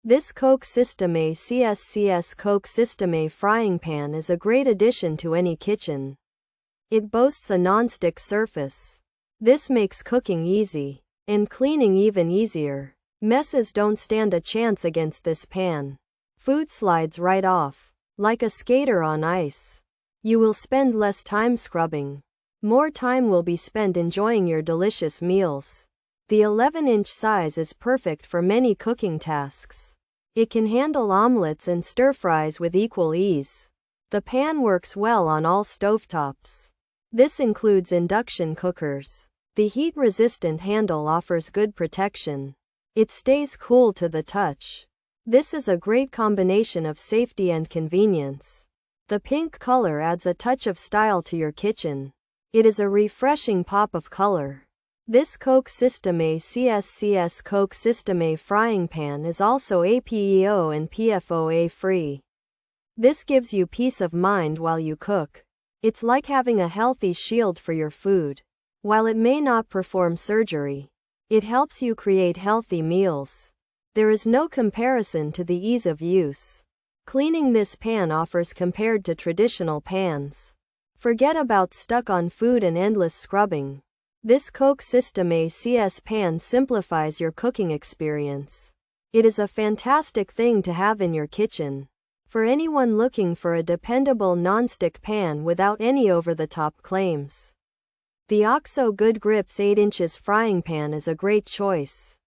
This KOCH SYSTEME CS KOCH SYSTEME frying pan is a great addition to any kitchen. It boasts a nonstick surface. This makes cooking easy, and cleaning even easier. Messes don't stand a chance against this pan. Food slides right off, like a skater on ice. You will spend less time scrubbing. More time will be spent enjoying your delicious meals. The 11-inch size is perfect for many cooking tasks. It can handle omelets and stir-fries with equal ease. The pan works well on all stovetops. This includes induction cookers. The heat-resistant handle offers good protection. It stays cool to the touch. This is a great combination of safety and convenience. The pink color adds a touch of style to your kitchen. It is a refreshing pop of color. This KOCH SYSTEME CS KOCH SYSTEME frying pan is also APEO and PFOA-free. This gives you peace of mind while you cook. It's like having a healthy shield for your food. While it may not perform surgery, it helps you create healthy meals. There is no comparison to the ease of use. Cleaning this pan offers compared to traditional pans. Forget about stuck-on food and endless scrubbing. This KOCH SYSTEME CS pan simplifies your cooking experience. It is a fantastic thing to have in your kitchen. For anyone looking for a dependable non-stick pan without any over-the-top claims, the OXO Good Grips 8 inches frying pan is a great choice.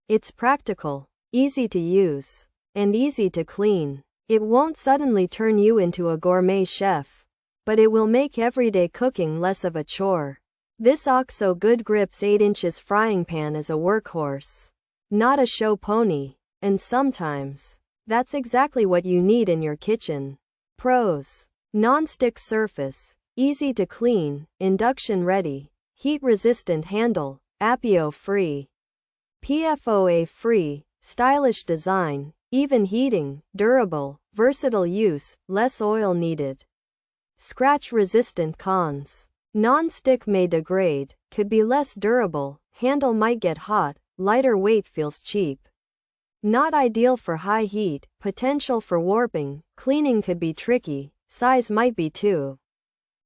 It's practical, easy to use, and easy to clean. It won't suddenly turn you into a gourmet chef, but it will make everyday cooking less of a chore. This OXO Good Grips 8 inches frying pan is a workhorse, not a show pony, and sometimes, that's exactly what you need in your kitchen. Pros: non-stick surface, easy to clean, induction ready, heat-resistant handle, APEO-free, PFOA-free, stylish design, even heating, durable, versatile use, less oil needed. Scratch-resistant cons: non-stick may degrade, could be less durable, handle might get hot, lighter weight feels cheap. Not ideal for high heat, potential for warping, cleaning could be tricky, size might be too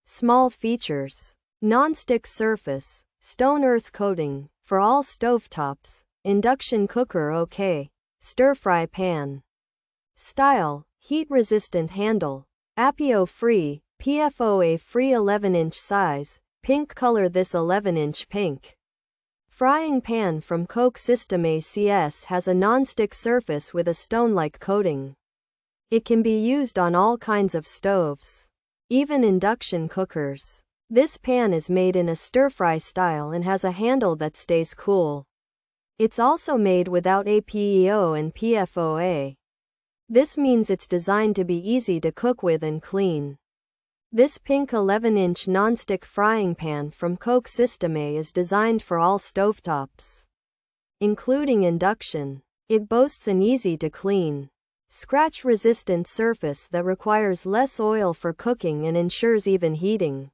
small. Features: non-stick surface, stone earth coating, for all stovetops, induction cooker okay, stir-fry pan. Style: heat-resistant handle, APEO-free, PFOA-free 11-inch size, pink color. This 11-inch pink frying pan from KOCH SYSTEME CS has a non-stick surface with a stone-like coating. It can be used on all kinds of stoves, even induction cookers. This pan is made in a stir-fry style and has a handle that stays cool. It's also made without APEO and PFOA. This means it's designed to be easy to cook with and clean. This pink 11-inch non-stick frying pan from KOCH SYSTEME is designed for all stovetops, including induction. It boasts an easy-to-clean, scratch-resistant surface that requires less oil for cooking and ensures even heating.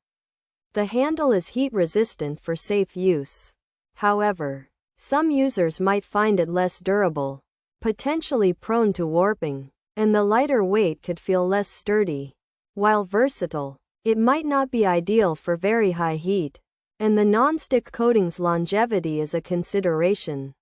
The handle is heat-resistant for safe use. However, some users might find it less durable, potentially prone to warping, and the lighter weight could feel less sturdy. While versatile, it might not be ideal for very high heat, and the non-stick coating's longevity is a consideration.